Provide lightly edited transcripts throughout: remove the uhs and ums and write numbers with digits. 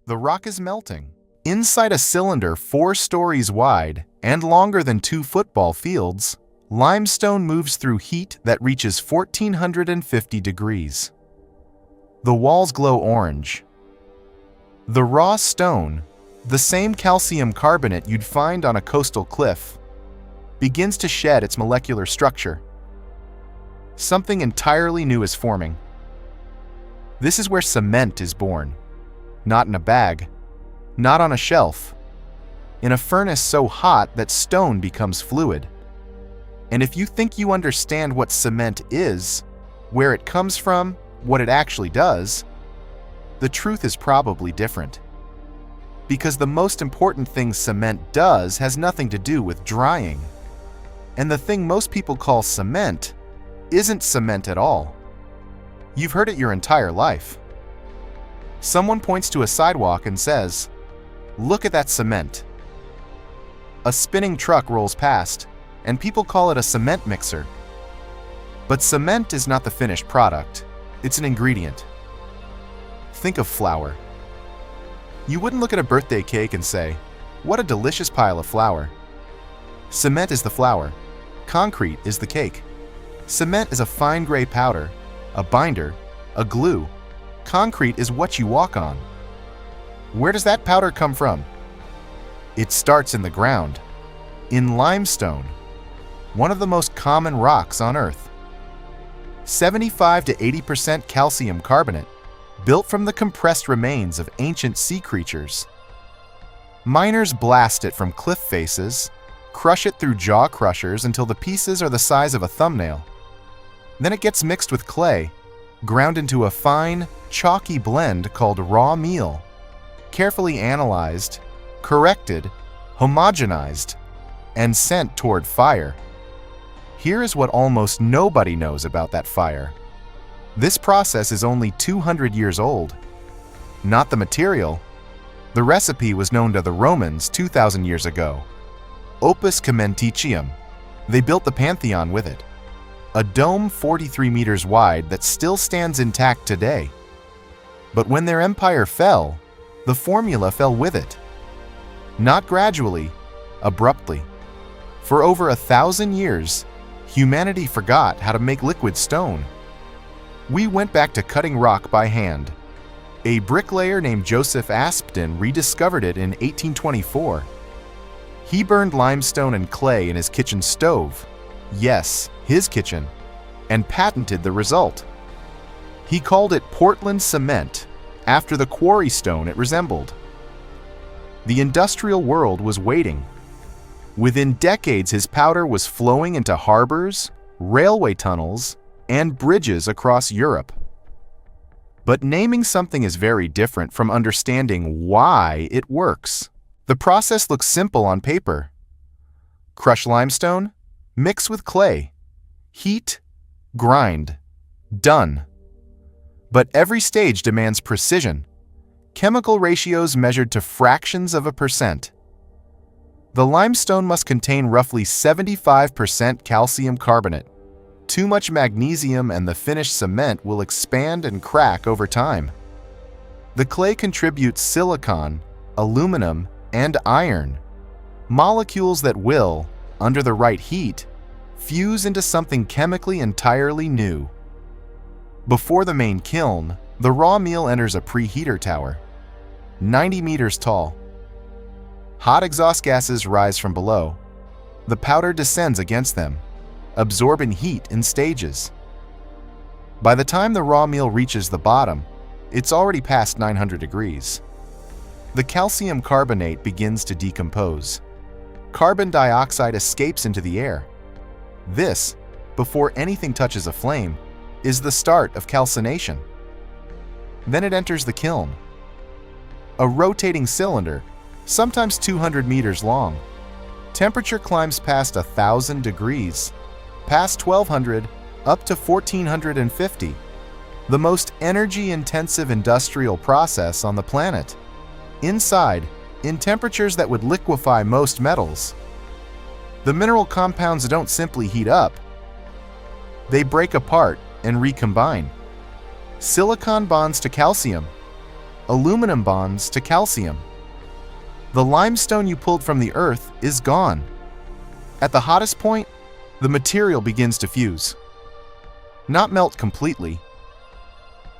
The rock is melting. Inside a cylinder 4 stories wide and longer than 2 football fields, limestone moves through heat that reaches 1450 degrees. The walls glow orange. The raw stone, the same calcium carbonate you'd find on a coastal cliff, begins to shed its molecular structure. Something entirely new is forming. This is where cement is born. Not in a bag, not on a shelf, in a furnace so hot that stone becomes fluid. And if you think you understand what cement is, where it comes from, what it actually does, the truth is probably different. Because the most important thing cement does has nothing to do with drying. And the thing most people call cement isn't cement at all. You've heard it your entire life. Someone points to a sidewalk and says, "Look at that cement." A spinning truck rolls past, and people call it a cement mixer. But cement is not the finished product. It's an ingredient. Think of flour. You wouldn't look at a birthday cake and say, "What a delicious pile of flour." Cement is the flour. Concrete is the cake. Cement is a fine gray powder, a binder, a glue. Concrete is what you walk on. Where does that powder come from? It starts in the ground, in limestone, one of the most common rocks on Earth. 75 to 80% calcium carbonate, built from the compressed remains of ancient sea creatures. Miners blast it from cliff faces, crush it through jaw crushers until the pieces are the size of a thumbnail. Then it gets mixed with clay, ground into a fine, chalky blend called raw meal, carefully analyzed, corrected, homogenized, and sent toward fire. Here is what almost nobody knows about that fire. This process is only 200 years old. Not the material. The recipe was known to the Romans 2,000 years ago. Opus caementicium. They built the Pantheon with it. A dome 43 meters wide that still stands intact today. But when their empire fell, the formula fell with it. Not gradually, abruptly. For over 1,000 years, humanity forgot how to make liquid stone. We went back to cutting rock by hand. A bricklayer named Joseph Aspdin rediscovered it in 1824. He burned limestone and clay in his kitchen stove. Yes, his kitchen, and patented the result. He called it Portland cement, after the quarry stone it resembled. The industrial world was waiting. Within decades, his powder was flowing into harbors, railway tunnels, and bridges across Europe. But naming something is very different from understanding why it works. The process looks simple on paper. Crush limestone, mix with clay, heat, grind, done. But every stage demands precision, chemical ratios measured to fractions of a percent. The limestone must contain roughly 75% calcium carbonate. Too much magnesium and the finished cement will expand and crack over time. The clay contributes silicon, aluminum, and iron, molecules that will, under the right heat, fuse into something chemically entirely new. Before the main kiln, the raw meal enters a preheater tower, 90 meters tall. Hot exhaust gases rise from below. The powder descends against them, absorbing heat in stages. By the time the raw meal reaches the bottom, it's already past 900 degrees. The calcium carbonate begins to decompose. Carbon dioxide escapes into the air. This, before anything touches a flame, is the start of calcination. Then it enters the kiln, a rotating cylinder, sometimes 200 meters long. Temperature climbs past 1,000 degrees, past 1,200, up to 1,450, the most energy-intensive industrial process on the planet. Inside, in temperatures that would liquefy most metals, the mineral compounds don't simply heat up. They break apart and recombine. Silicon bonds to calcium, aluminum bonds to calcium. The limestone you pulled from the earth is gone. At the hottest point, the material begins to fuse. Not melt completely,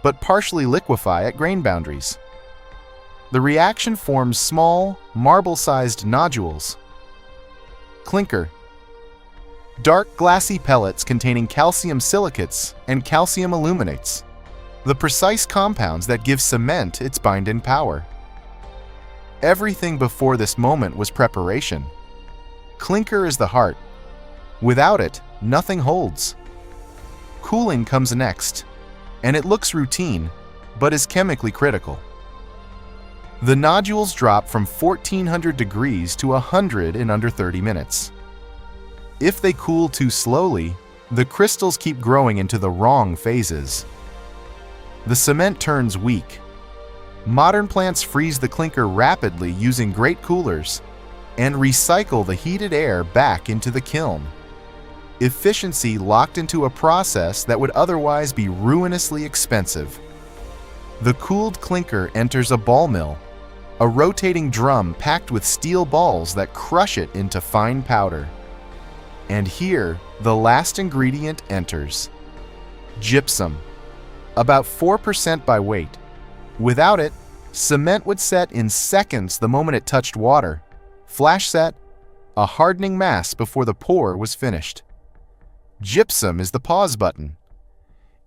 but partially liquefy at grain boundaries. The reaction forms small, marble-sized nodules. Clinker. Dark glassy pellets containing calcium silicates and calcium aluminates, the precise compounds that give cement its binding power. Everything before this moment was preparation. Clinker is the heart. Without it, nothing holds. Cooling comes next, and it looks routine, but is chemically critical. The nodules drop from 1400 degrees to 100 in under 30 minutes. If they cool too slowly, the crystals keep growing into the wrong phases. The cement turns weak. Modern plants freeze the clinker rapidly using grate coolers and recycle the heated air back into the kiln. Efficiency locked into a process that would otherwise be ruinously expensive. The cooled clinker enters a ball mill, a rotating drum packed with steel balls that crush it into fine powder. And here, the last ingredient enters. Gypsum, about 4% by weight. Without it, cement would set in seconds the moment it touched water. Flash set, a hardening mass before the pour was finished. Gypsum is the pause button.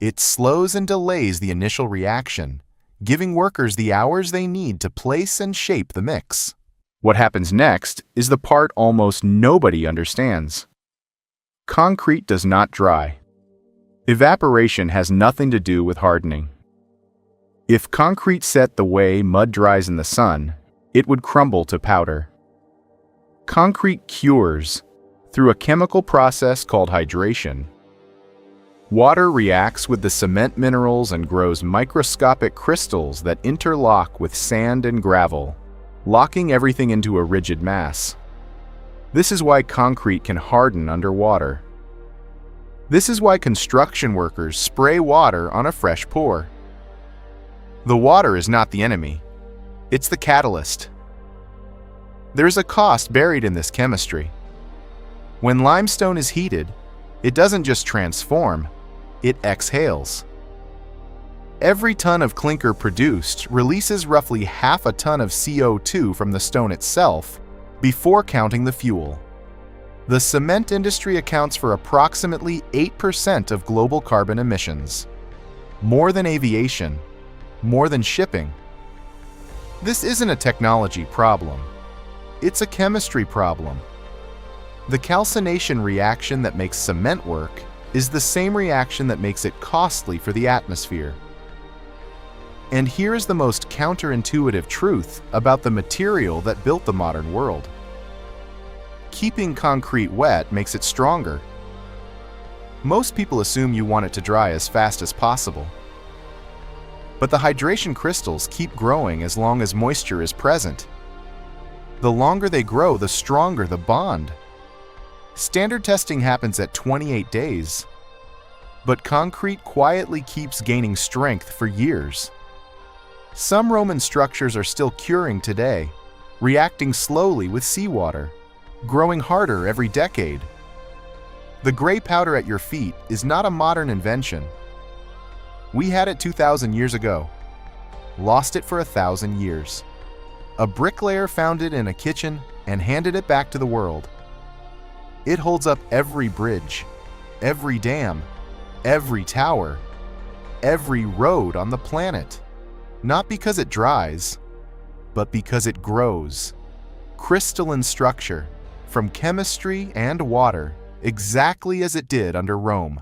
It slows and delays the initial reaction, giving workers the hours they need to place and shape the mix. What happens next is the part almost nobody understands. Concrete does not dry. Evaporation has nothing to do with hardening. If concrete set the way mud dries in the sun, it would crumble to powder. Concrete cures through a chemical process called hydration. Water reacts with the cement minerals and grows microscopic crystals that interlock with sand and gravel, locking everything into a rigid mass. This is why concrete can harden underwater. This is why construction workers spray water on a fresh pour. The water is not the enemy. It's the catalyst. There's a cost buried in this chemistry. When limestone is heated, it doesn't just transform, it exhales. Every ton of clinker produced releases roughly half a ton of CO2 from the stone itself before counting the fuel. The cement industry accounts for approximately 8% of global carbon emissions. More than aviation, more than shipping. This isn't a technology problem. It's a chemistry problem. The calcination reaction that makes cement work is the same reaction that makes it costly for the atmosphere. And here is the most counterintuitive truth about the material that built the modern world. Keeping concrete wet makes it stronger. Most people assume you want it to dry as fast as possible. But the hydration crystals keep growing as long as moisture is present. The longer they grow, the stronger the bond. Standard testing happens at 28 days, but concrete quietly keeps gaining strength for years. Some Roman structures are still curing today, reacting slowly with seawater, growing harder every decade. The gray powder at your feet is not a modern invention. We had it 2,000 years ago, lost it for 1,000 years. A bricklayer found it in a kitchen and handed it back to the world. It holds up every bridge, every dam, every tower, every road on the planet. Not because it dries, but because it grows. Crystalline structure, from chemistry and water, exactly as it did under Rome.